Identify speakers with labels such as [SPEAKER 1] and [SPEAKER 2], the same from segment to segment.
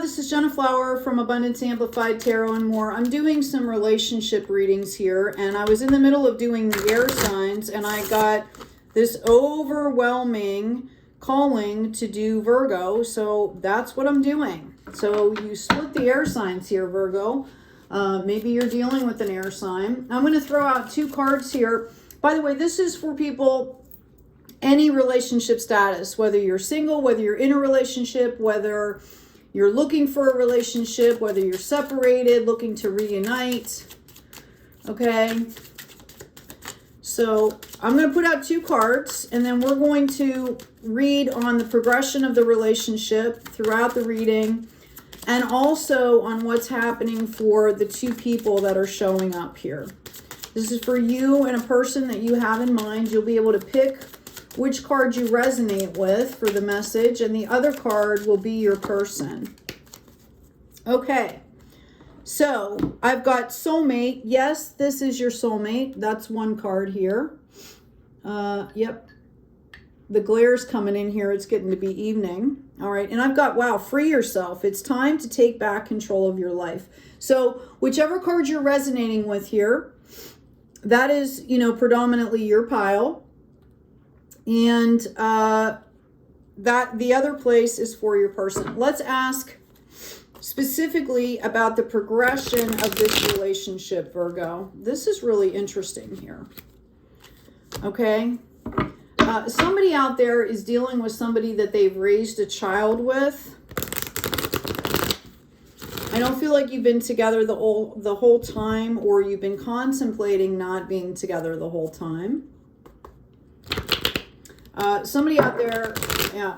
[SPEAKER 1] this is Jenna Flower from Abundance Amplified Tarot and More. I'm doing some relationship readings here, and I was in the middle of doing the air signs, and I got this overwhelming calling to do Virgo, so that's what I'm doing. So you split the air signs here, Virgo. Maybe you're dealing with an air sign. I'm going to throw out 2 cards here. By the way, this is for people, any relationship status, whether you're single, whether you're in a relationship, whether you're looking for a relationship, whether you're separated, looking to reunite. Okay. So I'm going to put out 2 cards, and then we're going to read on the progression of the relationship throughout the reading, and also on what's happening for the 2 people that are showing up here. This is for you and a person that you have in mind. You'll be able to pick which card you resonate with for the message, and the other card will be your person. Okay, so I've got soulmate. Yes, this is your soulmate. That's 1 card here. Yep. The glare's coming in here. It's getting to be evening. All right, and I've got, wow, free yourself. It's time to take back control of your life. So whichever card you're resonating with here, that is, you know, predominantly your pile. And that the other place is for your person. Let's ask specifically about the progression of this relationship, Virgo. This is really interesting here. Okay. Somebody out there is dealing with somebody that they've raised a child with. I don't feel like you've been together the whole time, or you've been contemplating not being together the whole time. Somebody out there, yeah,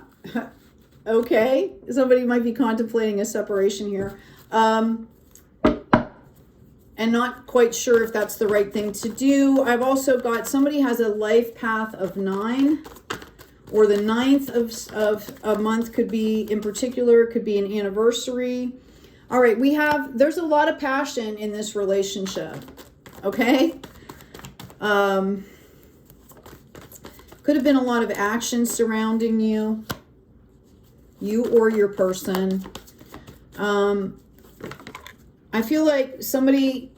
[SPEAKER 1] okay. Somebody might be contemplating a separation here. And not quite sure if that's the right thing to do. I've also got somebody has a life path of 9, or the 9th of a month could be, in particular, could be an anniversary. All right, there's a lot of passion in this relationship, okay? Could have been a lot of action surrounding you or your person. I feel like somebody,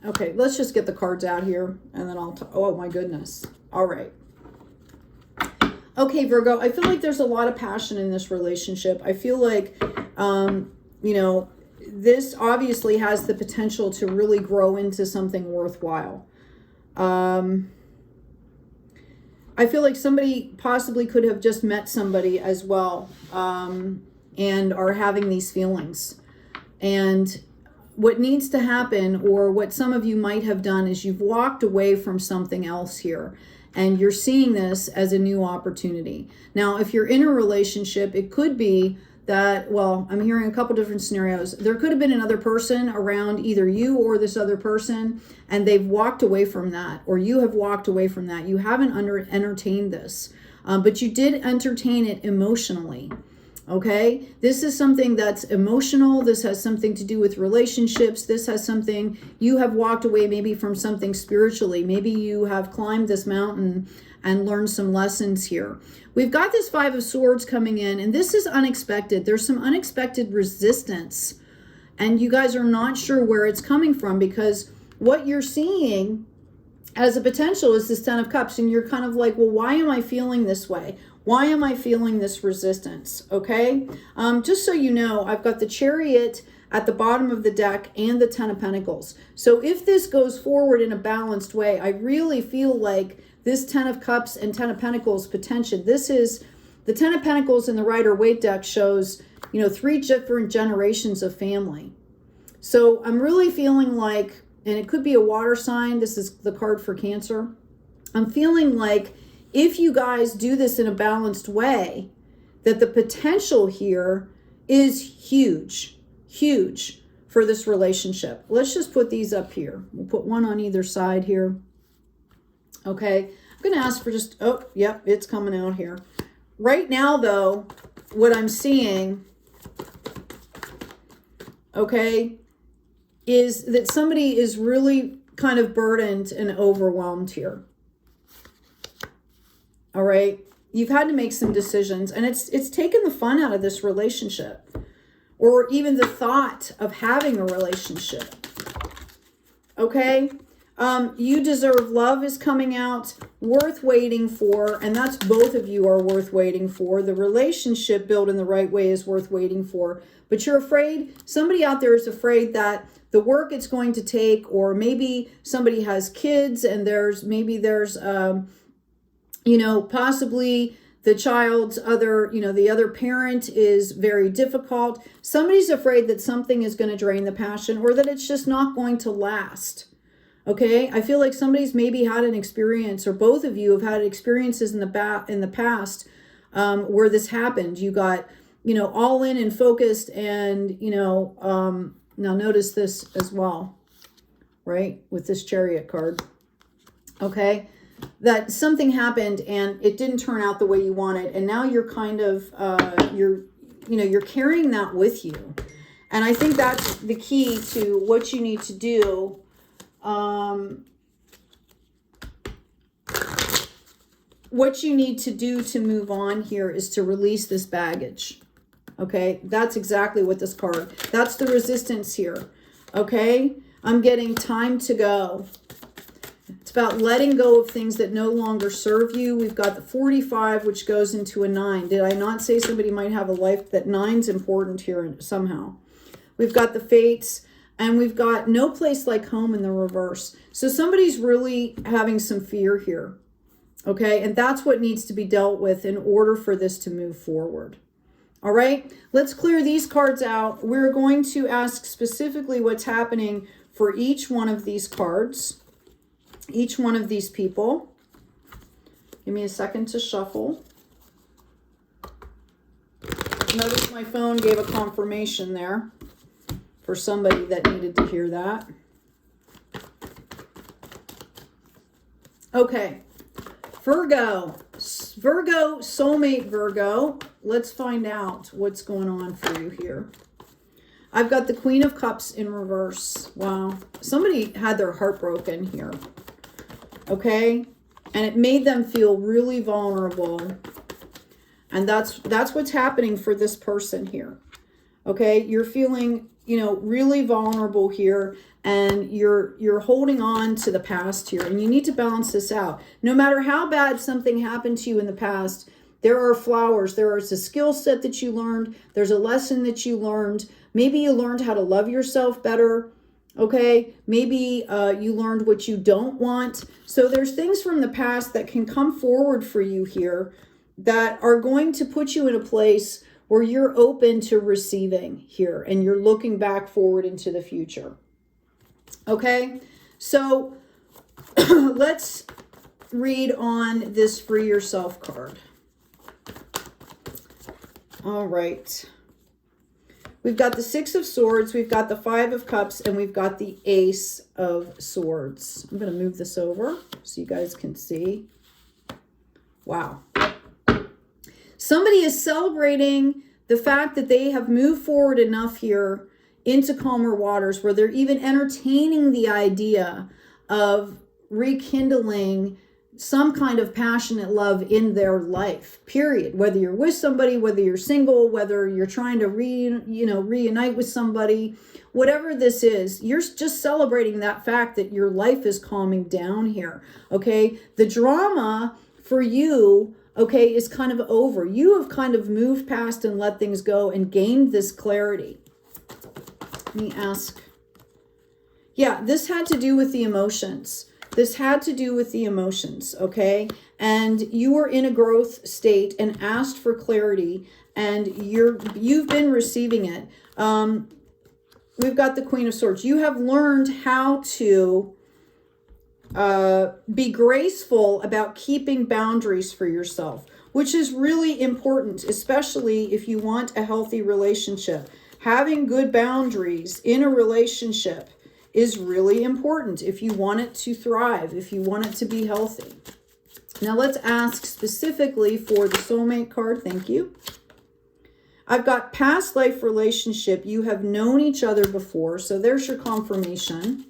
[SPEAKER 1] okay, let's just get the cards out here, and then oh my goodness. All right. Okay, Virgo, I feel like there's a lot of passion in this relationship. I feel like, you know, this obviously has the potential to really grow into something worthwhile. I feel like somebody possibly could have just met somebody as well, and are having these feelings. And what needs to happen, or what some of you might have done, is you've walked away from something else here, and you're seeing this as a new opportunity. Now, if you're in a relationship, it could be that, well, I'm hearing a couple different scenarios. There could have been another person around either you or this other person, and they've walked away from that, or you have walked away from that. You haven't entertained this, but you did entertain it emotionally. Okay, this is something that's emotional. This has something to do with relationships. This has something, you have walked away maybe from something spiritually. Maybe you have climbed this mountain and learned some lessons here. We've got this 5 of Swords coming in, and this is unexpected. There's some unexpected resistance, and you guys are not sure where it's coming from, because what you're seeing as a potential is this 10 of Cups, and you're kind of like, well, why am I feeling this way? Why am I feeling this resistance? Okay, just so you know, I've got the Chariot at the bottom of the deck and the 10 of Pentacles. So if this goes forward in a balanced way, I really feel like this 10 of Cups and 10 of Pentacles potential. This is the 10 of Pentacles in the Rider-Waite deck shows, you know, 3 different generations of family. So I'm really feeling like, and it could be a water sign. This is the card for Cancer. I'm feeling like if you guys do this in a balanced way, that the potential here is huge, huge for this relationship. Let's just put these up here. We'll put one on either side here. Okay, I'm going to ask for just, oh, yep, it's coming out here. Right now, though, what I'm seeing, okay, is that somebody is really kind of burdened and overwhelmed here. All right, you've had to make some decisions, and it's taken the fun out of this relationship. or even the thought of having a relationship. Okay? You deserve love is coming out, worth waiting for, and that's both of you are worth waiting for. The relationship built in the right way is worth waiting for. But you're afraid, somebody out there is afraid that the work it's going to take, or maybe somebody has kids and there's you know, possibly the child's other, you know, the other parent is very difficult. Somebody's afraid that something is going to drain the passion, or that it's just not going to last. Okay, I feel like somebody's maybe had an experience, or both of you have had experiences in the past where this happened. You got, you know, all in and focused, and, you know, now notice this as well, right, with this Chariot card. Okay, that something happened and it didn't turn out the way you wanted, and now you're kind of, you're carrying that with you. And I think that's the key to what you need to do. What you need to do to move on here is to release this baggage. Okay, that's exactly what this card, that's the resistance here. Okay, I'm getting time to go. It's about letting go of things that no longer serve you. We've got the 45, which goes into a 9. Did I not say somebody might have a life that 9's important here somehow? We've got the Fates. And we've got no place like home in the reverse. So somebody's really having some fear here. Okay, and that's what needs to be dealt with in order for this to move forward. All right, let's clear these cards out. We're going to ask specifically what's happening for each one of these cards, each one of these people. Give me a second to shuffle. Notice my phone gave a confirmation there for somebody that needed to hear that. Okay, Virgo, soulmate Virgo. Let's find out what's going on for you here. I've got the Queen of Cups in reverse. Wow, somebody had their heart broken here. Okay, and it made them feel really vulnerable. And that's what's happening for this person here. Okay, you're feeling, you know, really vulnerable here, and you're holding on to the past here, and you need to balance this out. No matter how bad something happened to you in the past, there are flowers. There is a skill set that you learned. There's a lesson that you learned. Maybe you learned how to love yourself better. Okay, maybe you learned what you don't want. So there's things from the past that can come forward for you here that are going to put you in a place where you're open to receiving here, and you're looking back forward into the future. Okay, so let's read on this Free Yourself card. All right. We've got the Six of Swords, we've got the Five of Cups, and we've got the Ace of Swords. I'm going to move this over so you guys can see. Wow. Somebody is celebrating the fact that they have moved forward enough here into calmer waters where they're even entertaining the idea of rekindling some kind of passionate love in their life, period. Whether you're with somebody, whether you're single, whether you're trying to reunite with somebody, whatever this is, you're just celebrating that fact that your life is calming down here. Okay, the drama for you, okay, is kind of over. You have kind of moved past and let things go and gained this clarity. Let me ask. Yeah, this had to do with the emotions. This had to do with the emotions, okay? And you were in a growth state and asked for clarity, and you've been receiving it. We've got the Queen of Swords. You have learned how to be graceful about keeping boundaries for yourself, which is really important, especially if you want a healthy relationship. Having good boundaries in a relationship is really important if you want it to thrive, if you want it to be healthy. Now let's ask specifically for the soulmate card. Thank you. I've got past life relationship. You have known each other before, so there's your confirmation.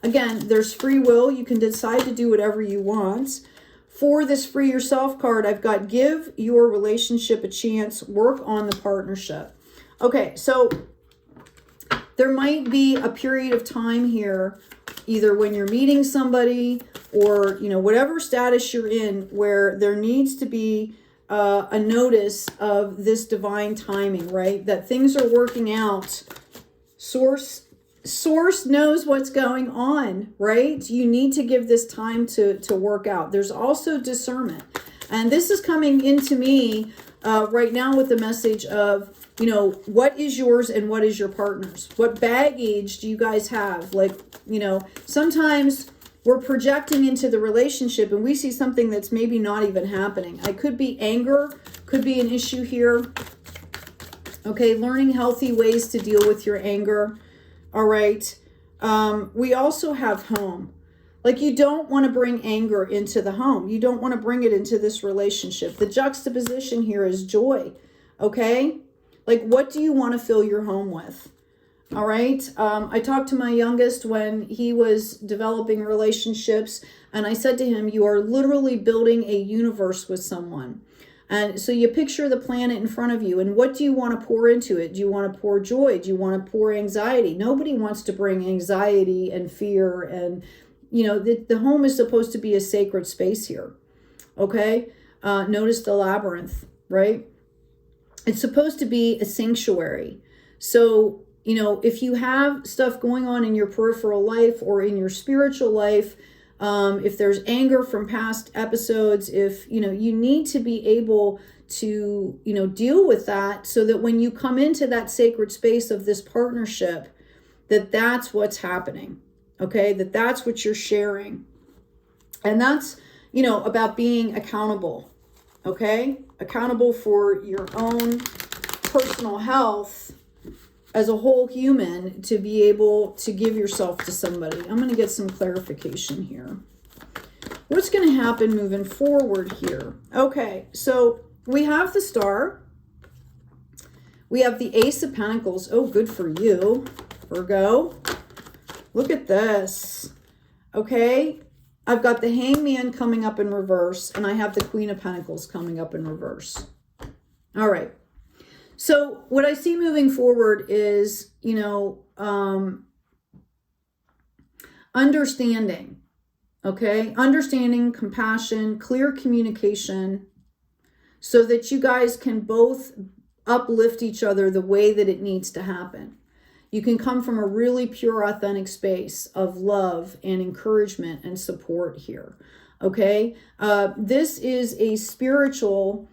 [SPEAKER 1] Again, there's free will. You can decide to do whatever you want. For this Free Yourself card, I've got give your relationship a chance, work on the partnership. Okay, so there might be a period of time here, either when you're meeting somebody or, you know, whatever status you're in, where there needs to be a notice of this divine timing, right? That things are working out. Source knows what's going on, right? You need to give this time to work out. There's also discernment. And this is coming into me right now with the message of, you know, what is yours and what is your partner's? What baggage do you guys have? Like, you know, sometimes we're projecting into the relationship and we see something that's maybe not even happening. It could be anger, could be an issue here. Okay, learning healthy ways to deal with your anger. All right. We also have home. Like, you don't want to bring anger into the home. You don't want to bring it into this relationship. The juxtaposition here is joy. Okay. Like, what do you want to fill your home with? All right. I talked to my youngest when he was developing relationships, and I said to him, you are literally building a universe with someone. And so you picture the planet in front of you, and what do you want to pour into it? Do you want to pour joy? Do you want to pour anxiety? Nobody wants to bring anxiety and fear. And, you know, the home is supposed to be a sacred space here. Okay. Notice the labyrinth, right? It's supposed to be a sanctuary. So, you know, if you have stuff going on in your peripheral life or in your spiritual life, if there's anger from past episodes, if, you know, you need to be able to, you know, deal with that so that when you come into that sacred space of this partnership, that's what's happening. Okay. That's what you're sharing. And that's, you know, about being accountable. Okay. Accountable for your own personal health as a whole human, to be able to give yourself to somebody. I'm going to get some clarification here. What's going to happen moving forward here? Okay, so we have the Star. We have the Ace of Pentacles. Oh, good for you, Virgo. Look at this. Okay, I've got the Hangman coming up in reverse, and I have the Queen of Pentacles coming up in reverse. All right. So what I see moving forward is, you know, understanding, okay? Understanding, compassion, clear communication, so that you guys can both uplift each other the way that it needs to happen. You can come from a really pure, authentic space of love and encouragement and support here, okay? This is a spiritual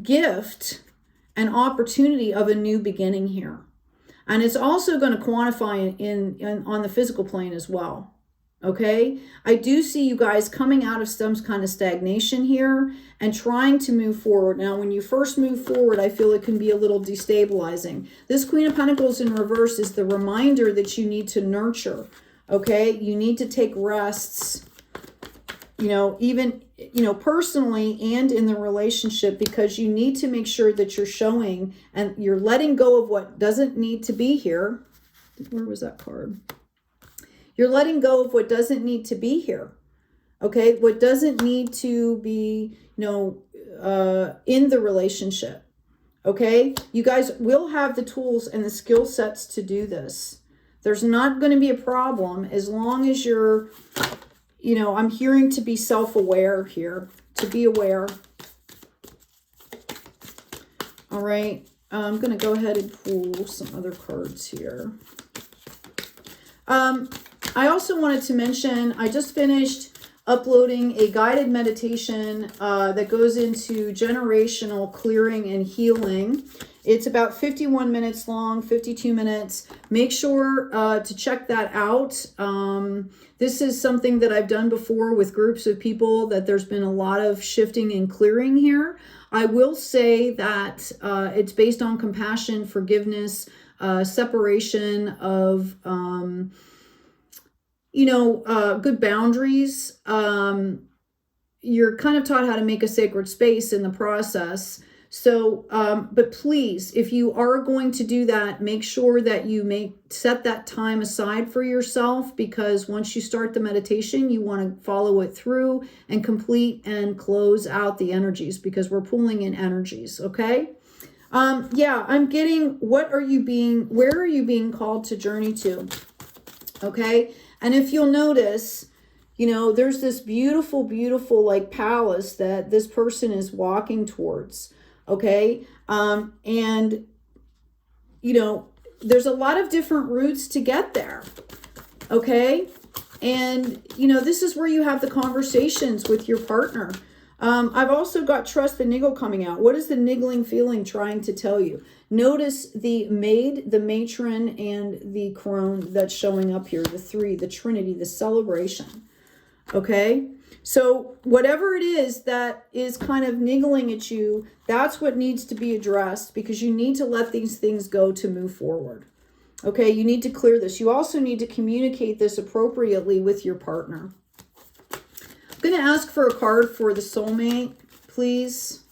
[SPEAKER 1] gift and opportunity of a new beginning here. And it's also going to quantify in on the physical plane as well. Okay, I do see you guys coming out of some kind of stagnation here and trying to move forward. Now, when you first move forward, I feel it can be a little destabilizing. This Queen of Pentacles in reverse is the reminder that you need to nurture. Okay, you need to take rests, you know, even, you know, personally and in the relationship, because you need to make sure that you're showing and you're letting go of what doesn't need to be here. Where was that card? You're letting go of what doesn't need to be here. Okay, what doesn't need to be, you know, in the relationship. Okay, you guys will have the tools and the skill sets to do this. There's not going to be a problem as long as you're, you know, I'm hearing to be self-aware here, to be aware. All right, I'm going to go ahead and pull some other cards here. I also wanted to mention, I just finished uploading a guided meditation that goes into generational clearing and healing. It's about 51 minutes long, 52 minutes. Make sure to check that out. This is something that I've done before with groups of people, that there's been a lot of shifting and clearing here. I will say that it's based on compassion, forgiveness, separation of, you know, good boundaries. You're kind of taught how to make a sacred space in the process. So, but please, if you are going to do that, make sure that you set that time aside for yourself, because once you start the meditation, you want to follow it through and complete and close out the energies, because we're pulling in energies. Okay. Yeah, I'm getting, where are you being called to journey to? Okay. And if you'll notice, there's this beautiful, beautiful like palace that this person is walking towards. Okay. And there's a lot of different routes to get there. Okay. And, this is where you have the conversations with your partner. I've also got trust the niggle coming out. What is the niggling feeling trying to tell you? Notice the maid, the matron, and the crone that's showing up here. The three, the trinity, the celebration. Okay. So whatever it is that is kind of niggling at you, that's what needs to be addressed, because you need to let these things go to move forward. Okay. You need to clear this. You also need to communicate this appropriately with your partner. I'm going to ask for a card for the soulmate, please.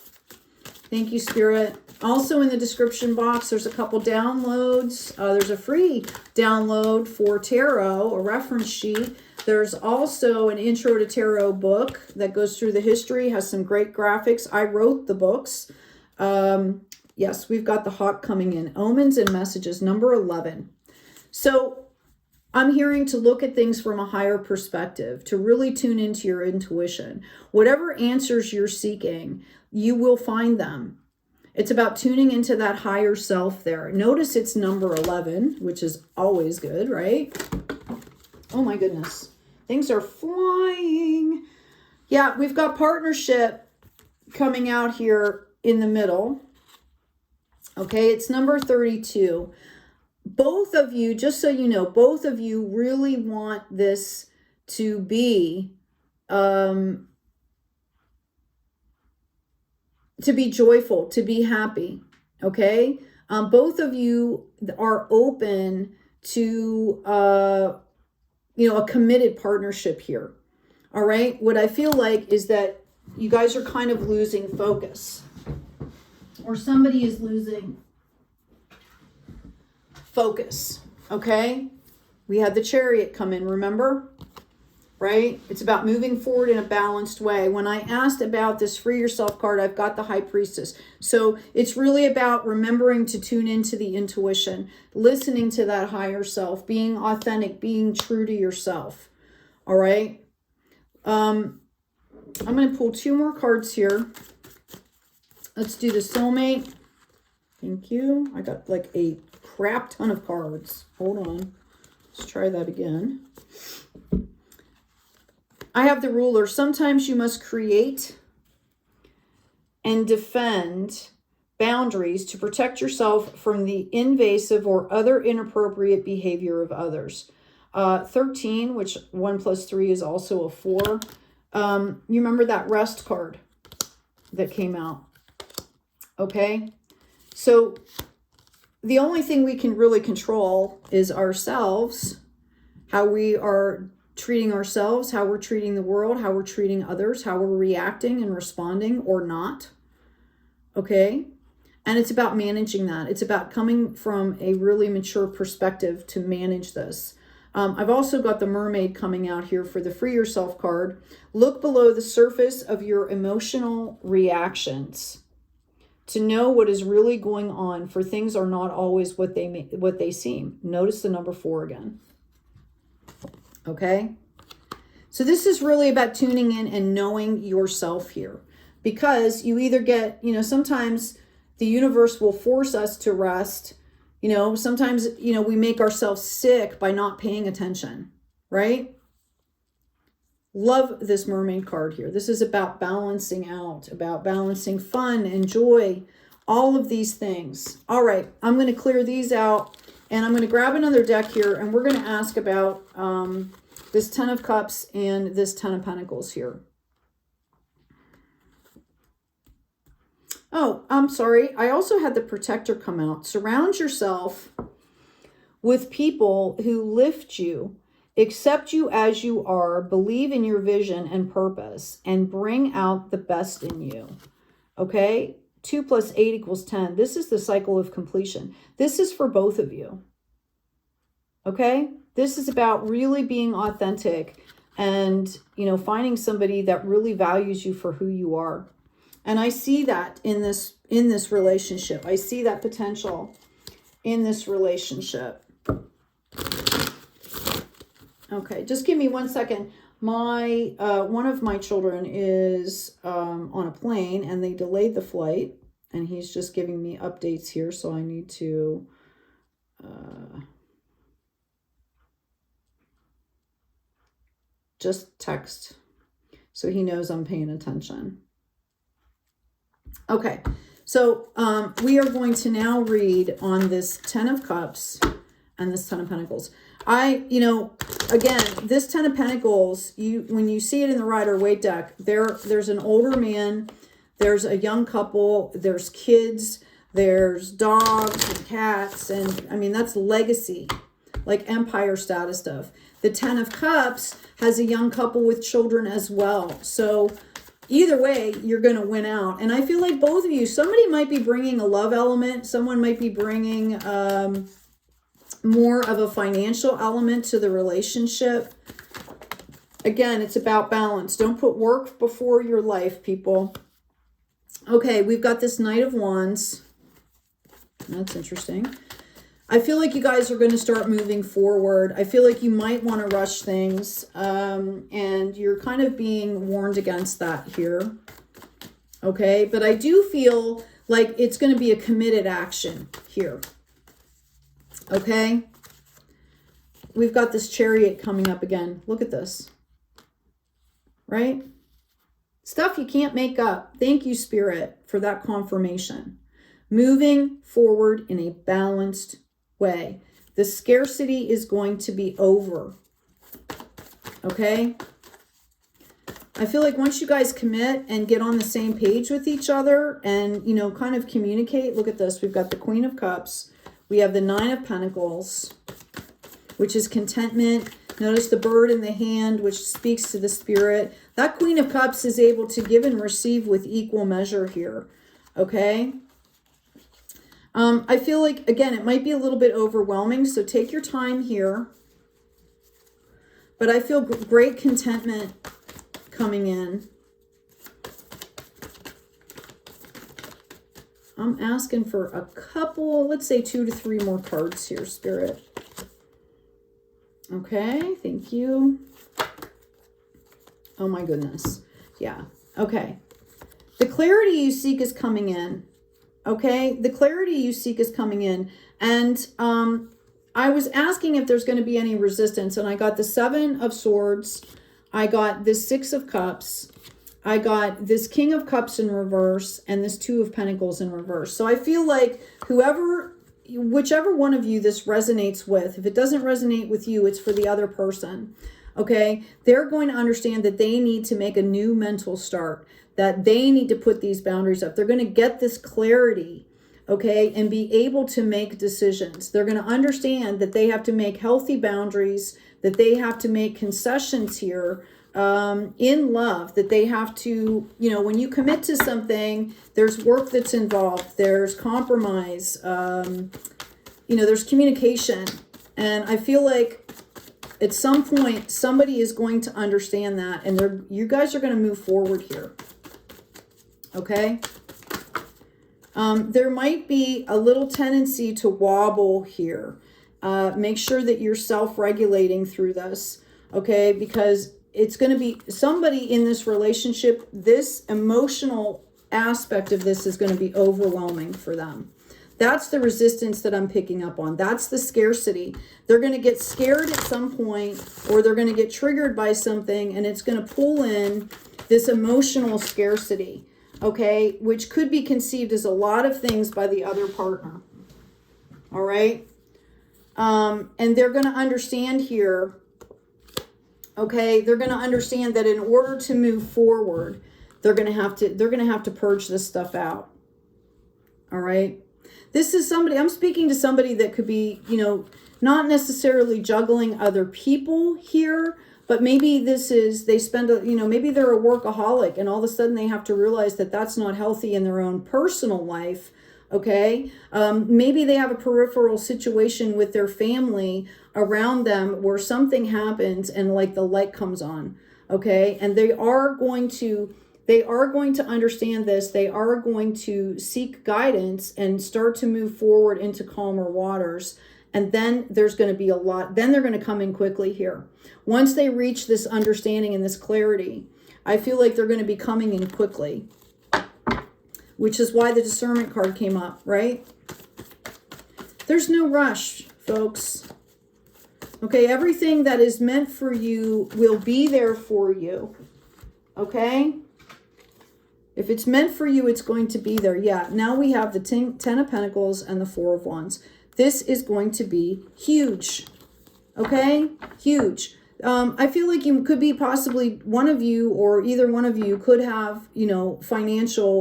[SPEAKER 1] Thank you, Spirit. Also in the description box, there's a couple downloads. There's a free download for tarot, a reference sheet. There's also an intro to tarot book that goes through the history, has some great graphics. I wrote the books. Yes, we've got the hawk coming in. Omens and Messages, number 11. So I'm hearing to look at things from a higher perspective, to really tune into your intuition. Whatever answers you're seeking, you will find them. It's about tuning into that higher self there. Notice it's number 11, which is always good, right? Oh my goodness. Things are flying. Yeah, we've got partnership coming out here in the middle. Okay, it's number 32. Both of you, just so you know, both of you really want this to be joyful, to be happy. Okay, both of you are open to a committed partnership here. All right, what I feel like is that you guys are kind of losing focus, or somebody is losing focus. Okay, we had the Chariot come in, remember? Right? It's about moving forward in a balanced way. When I asked about this Free Yourself card, I've got the High Priestess. So it's really about remembering to tune into the intuition, listening to that higher self, being authentic, being true to yourself. All right. I'm going to pull two more cards here. Let's do the soulmate. Thank you. I got like a crap ton of cards. Hold on. Let's try that again. I have the Ruler. Sometimes you must create and defend boundaries to protect yourself from the invasive or other inappropriate behavior of others. 13, which 1 + 3 is also a 4. You remember that Rest card that came out? Okay. So the only thing we can really control is ourselves, how we are treating ourselves, how we're treating the world, how we're treating others, how we're reacting and responding or not. Okay. And it's about managing that. It's about coming from a really mature perspective to manage this. I've also got the Mermaid coming out here for the Free Yourself card. Look below the surface of your emotional reactions to know what is really going on, for things are not always what they seem. Notice the number 4 again. Okay. So this is really about tuning in and knowing yourself here, because you either get, sometimes the universe will force us to rest. Sometimes, we make ourselves sick by not paying attention, right? Love this Mermaid card here. This is about balancing out, about balancing fun and joy, all of these things. All right, I'm going to clear these out, and I'm going to grab another deck here, and we're going to ask about this Ten of Cups and this Ten of Pentacles here. Oh, I'm sorry. I also had the Protector come out. Surround yourself with people who lift you, accept you as you are, believe in your vision and purpose, and bring out the best in you. Okay? 2 + 8 = 10. This is the cycle of completion. This is for both of you. Okay? This is about really being authentic and, finding somebody that really values you for who you are. And I see that in this relationship. I see that potential in this relationship. Okay, just give me 1 second. My one of my children is on a plane, and they delayed the flight, and he's just giving me updates here, so I need to just text so he knows I'm paying attention. Okay, so we are going to now read on this 10 of Cups and this 10 of Pentacles. Again, this 10 of Pentacles, when you see it in the Rider-Waite deck, there's an older man, there's a young couple, there's kids, there's dogs and cats, and I mean, that's legacy, like empire status stuff. The 10 of Cups has a young couple with children as well. So either way, you're going to win out. And I feel like both of you, somebody might be bringing a love element. Someone might be bringing more of a financial element to the relationship. Again, it's about balance. Don't put work before your life, people. Okay, we've got this Knight of Wands. That's interesting. I feel like you guys are going to start moving forward. I feel like you might want to rush things. And you're kind of being warned against that here. Okay, but I do feel like it's going to be a committed action here. Okay, we've got this Chariot coming up again. Look at this, right? Stuff you can't make up. Thank you, Spirit, for that confirmation. Moving forward in a balanced way. The scarcity is going to be over. Okay? I feel like once you guys commit and get on the same page with each other and, kind of communicate. Look at this. We've got the Queen of Cups. We have the 9 of Pentacles, which is contentment. Notice the bird in the hand, which speaks to the spirit. That Queen of Cups is able to give and receive with equal measure here. Okay? I feel like, again, it might be a little bit overwhelming, so take your time here. But I feel great contentment coming in. I'm asking for a couple, let's say 2 to 3 more cards here, Spirit. Okay, thank you. Oh my goodness. Yeah, okay. The clarity you seek is coming in. Okay, the clarity you seek is coming in. And I was asking if there's going to be any resistance, and I got the 7 of Swords. I got this 6 of Cups. I got this King of Cups in reverse and this 2 of Pentacles in reverse. So I feel like whichever one of you this resonates with, if it doesn't resonate with you, it's for the other person. Okay, they're going to understand that they need to make a new mental start, that they need to put these boundaries up. They're going to get this clarity, okay, and be able to make decisions. They're going to understand that they have to make healthy boundaries, that they have to make concessions here in love, that they have to, when you commit to something, there's work that's involved, there's compromise, there's communication. And I feel like at some point, somebody is going to understand that, and you guys are going to move forward here. Okay? There might be a little tendency to wobble here. Make sure that you're self-regulating through this, okay? Because it's going to be somebody in this relationship, this emotional aspect of this is going to be overwhelming for them. That's the resistance that I'm picking up on. That's the scarcity. They're going to get scared at some point, or they're going to get triggered by something, and it's going to pull in this emotional scarcity, okay, which could be conceived as a lot of things by the other partner. All right? And they're going to understand here, okay, they're going to understand that in order to move forward, they're going to have to purge this stuff out. All right? This is somebody, I'm speaking to somebody that could be, not necessarily juggling other people here, but maybe they spend, maybe they're a workaholic, and all of a sudden they have to realize that that's not healthy in their own personal life. Okay. Maybe they have a peripheral situation with their family around them where something happens and like the light comes on. Okay. And they are going to They are going to understand this. They are going to seek guidance and start to move forward into calmer waters. And then there's going to be a lot. Then they're going to come in quickly here. Once they reach this understanding and this clarity, I feel like they're going to be coming in quickly, which is why the discernment card came up, right? There's no rush, folks. Okay, everything that is meant for you will be there for you. Okay? If it's meant for you, it's going to be there. Yeah, now we have the Ten of Pentacles and the Four of Wands. This is going to be huge. Okay? Huge. I feel like you could be possibly one of you or either one of you could have, you know,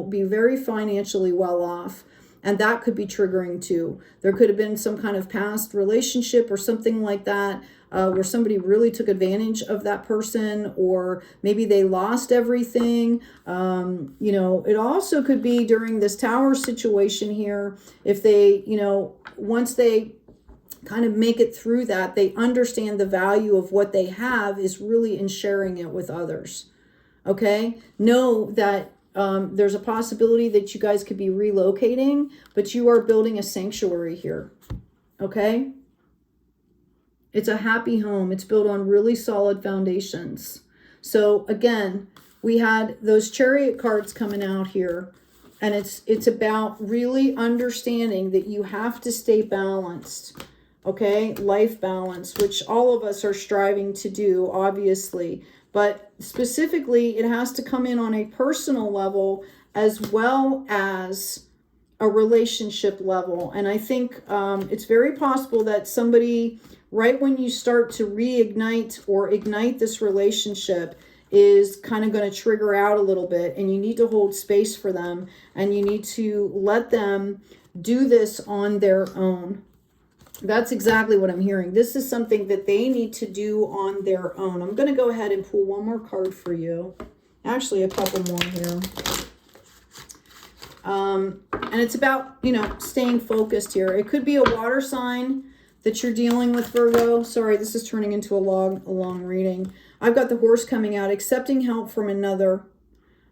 [SPEAKER 1] be very financially well off. And that could be triggering too. There could have been some kind of past relationship or something like that where somebody really took advantage of that person, or maybe they lost everything. You know, it also could be during this Tower situation here, if they, you know, once they kind of make it through that, they understand the value of what they have is really in sharing it with others. Okay? Know that there's a possibility that you guys could be relocating, but you are building a sanctuary here. Okay? It's a happy home. It's built on really solid foundations. So again, we had those Chariot cards coming out here, and it's about really understanding that you have to stay balanced. Okay? Life balance, which all of us are striving to do, obviously. But specifically, it has to come in on a personal level as well as a relationship level. And I think it's very possible that somebody, right when you start to reignite or ignite this relationship, is kind of going to trigger out a little bit. And you need to hold space for them. And you need to let them do this on their own. That's exactly what I'm hearing. This is something that they need to do on their own. I'm going to go ahead and pull one more card for you. Actually, a couple more here. And it's about, you know, staying focused here. It could be a water sign that you're dealing with, Virgo. Sorry, this is turning into a long reading. I've got the Horse coming out. Accepting help from another.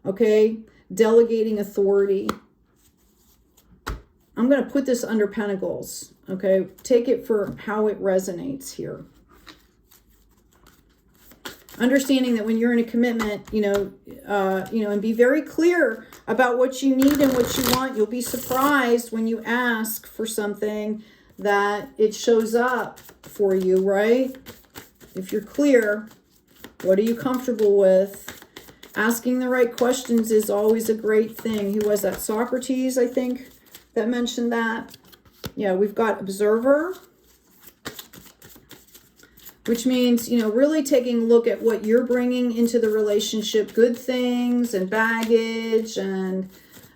[SPEAKER 1] Okay? Delegating authority. I'm going to put this under Pentacles. Okay, take it for how it resonates here. Understanding that when you're in a commitment, you know, and be very clear about what you need and what you want. You'll be surprised when you ask for something that it shows up for you, right? If you're clear, what are you comfortable with? Asking the right questions is always a great thing. Who was that? Socrates, I think, that mentioned that. Yeah, we've got Observer, which means, you know, really taking a look at what you're bringing into the relationship, good things and baggage, and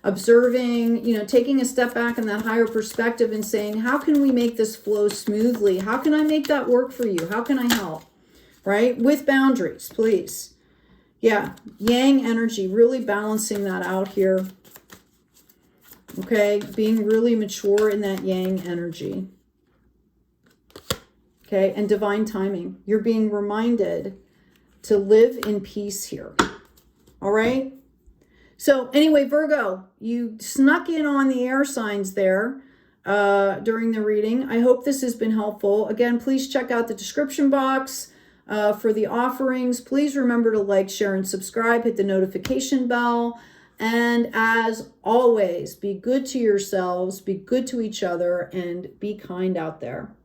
[SPEAKER 1] observing, you know, taking a step back in that higher perspective and saying, how can we make this flow smoothly? How can I make that work for you? How can I help? Right? With boundaries, please. Yeah, Yang energy, really balancing that out here. Okay, being really mature in that Yang energy. Okay, and divine timing. You're being reminded to live in peace here. All right? So anyway, Virgo, you snuck in on the air signs there during the reading. I hope this has been helpful. Again, please check out the description box for the offerings. Please remember to like, share, and subscribe. Hit the notification bell. And as always, be good to yourselves, be good to each other, and be kind out there.